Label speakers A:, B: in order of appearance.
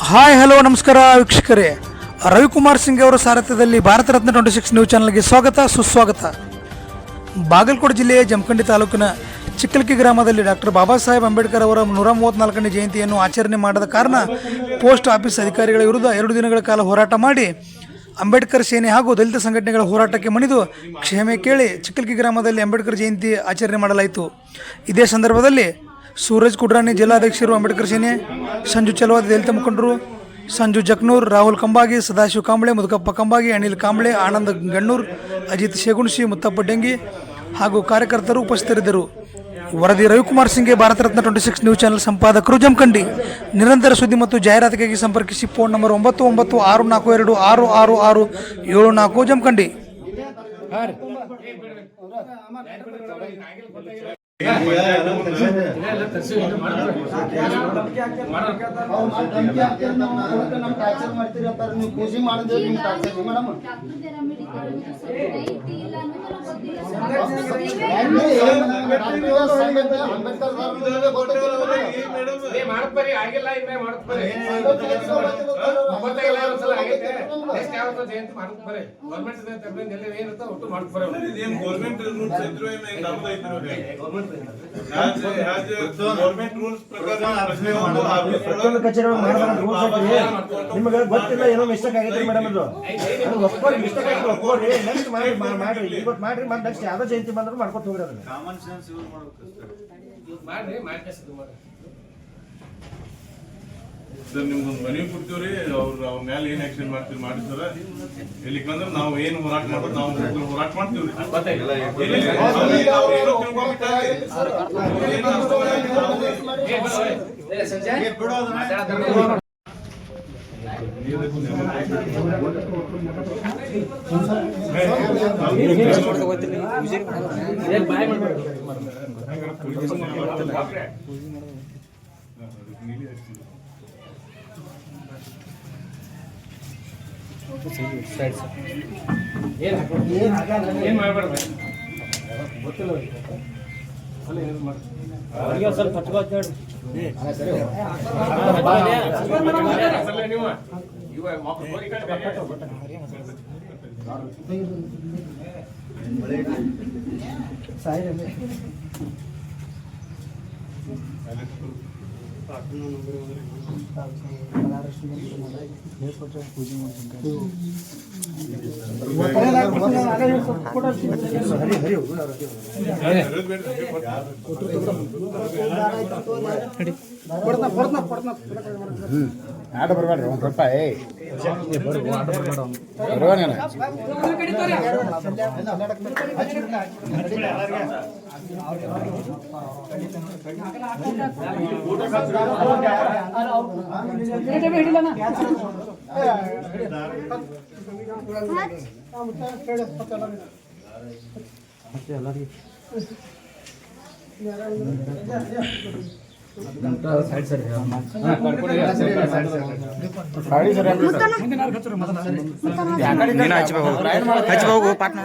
A: Hi hello ನಮಸ್ಕಾರ ವೀಕ್ಷಕರೇ. ರವಿಕುಮಾರ್ ಸಿಂಗ್ ಅವರ ಸಾರಥ್ಯದಲ್ಲಿ ಭಾರತ ರತ್ನ 26 ನ್ಯೂಸ್ ಚಾನಲ್ಗೆ ಸ್ವಾಗತ ಸುಸ್ವಾಗತ. ಬಾಗಲಕೋಟೆ ಜಿಲ್ಲೆಯ ಜಮಖಂಡಿ ತಾಲೂಕಿನ ಚಿಕ್ಕಲಕ್ಕಿ ಗ್ರಾಮದಲ್ಲಿ ಡಾಕ್ಟರ್ ಬಾಬಾ ಸಾಹೇಬ್ ಅಂಬೇಡ್ಕರ್ ಅವರ 134ನೇ ಜಯಂತಿಯನ್ನು ಆಚರಣೆ ಮಾಡದ ಕಾರಣ ಪೋಸ್ಟ್ ಆಫೀಸ್ ಅಧಿಕಾರಿಗಳ ವಿರುದ್ಧ 2 ದಿನಗಳ ಕಾಲ ಹೋರಾಟ ಮಾಡಿ ಅಂಬೇಡ್ಕರ್ ಸೇನೆ ಹಾಗೂ ದಲಿತ ಸಂಘಟನೆಗಳ ಹೋರಾಟಕ್ಕೆ ಮಣಿದು ಕ್ಷಮೆ ಕೇಳಿ ಚಿಕ್ಕಲಕ್ಕಿ ಗ್ರಾಮದಲ್ಲಿ ಅಂಬೇಡ್ಕರ್ ಜಯಂತಿ ಆಚರಣೆ ಮಾಡಲಾಯಿತು. ಇದೇ ಸಂದರ್ಭದಲ್ಲಿ ಸೂರಜ್ ಕುಡ್ರಾನಿ ಜಿಲ್ಲಾಧ್ಯಕ್ಷರು, ಅಂಬೇಡ್ಕರ್ ಸೇನೆ, ಸಂಜು ಚಲವಾದಿ ದಲಿತ ಮುಖಂಡರು, ಸಂಜು ಜಕ್ನೂರ್, ರಾಹುಲ್ ಕಂಬಾಗಿ, ಸದಾಶಿವ ಕಾಂಬಳೆ, ಮುದುಕಪ್ಪ ಕಂಬಾಗಿ, ಅನಿಲ್ ಕಾಂಬಳೆ, ಆನಂದ್ ಗಣ್ಣೂರ್, ಅಜಿತ್ ಶೇಗುಣಶಿ, ಮುತ್ತಪ್ಪ ಡೆಂಗಿ ಹಾಗೂ ಕಾರ್ಯಕರ್ತರು ಉಪಸ್ಥಿತರಿದ್ದರು. ವರದಿ ರವಿಕುಮಾರ್ ಸಿಂಗ್ಗೆ, ಭಾರತ ರತ್ನ 26 ನ್ಯೂಸ್ ಚಾನಲ್ ಸಂಪಾದಕರು, ಜಮಖಂಡಿ. ನಿರಂತರ ಸುದ್ದಿ ಮತ್ತು ಜಾಹೀರಾತಿಗಾಗಿ ಸಂಪರ್ಕಿಸಿ. Phone number 9964266674 Jamkhandi.
B: ಪೂಜೆ ಮಾಡಿದ್ರೆ ಮೇಡಮ್ ನಿಮಗೆ ಗೊತ್ತಿಲ್ಲ, ಏನೋ ಮಿಸ್ಟೇಕ್ ಆಗೈತೆ ಮೇಡಮ್. ಅದು ಒಪ್ಕೋರಿ, ಮಿಸ್ಟೇಕ್ ಆಗಿ ಒಪ್ಕೋರಿ. ನೆಕ್ಸ್ಟ್ ಮಾಡ್ರಿ, ಇವತ್ತು ಮಾಡ್ರಿ, ಮತ್ತೆ ನೆಕ್ಸ್ಟ್ ಯಾವ್ದೋ ಜಯಂತಿ ಬಂದ್ರು ಮಾಡ್ಕೊತ ಹೋಗ್ರಿ. ಅದನ್ನ ಕಾಮನ್ ಸೆನ್ಸ್ ಯೂಸ್ ಮಾಡ್ಬೇಕು
C: ಸರ್. ನಿಮ್ಗೊಂದು ಮನವಿ ಕೊಡ್ತೀವ್ರಿ. ಅವ್ರ ಮೇಲೆ ಏನ್ ಆಕ್ಷನ್ ಮಾಡ್ತೀವಿ ಮಾಡಿ ಸರ್. ಇಲ್ಲಿ ಬಂದ್ರೆ ನಾವು ಏನು ಹೋರಾಟ ಮಾಡೋದು, ನಾವು ಹೋರಾಟ ಮಾಡ್ತೀವ್ರಿ.
B: ಸ್ವಲ್ಪ ಆಟ ಬರಬೇಡ್ರಿ. 1 ರೂಪಾಯಿ
D: ಹಚ್ಚಿ ಹೋಗು ಪಾಟ್ನ.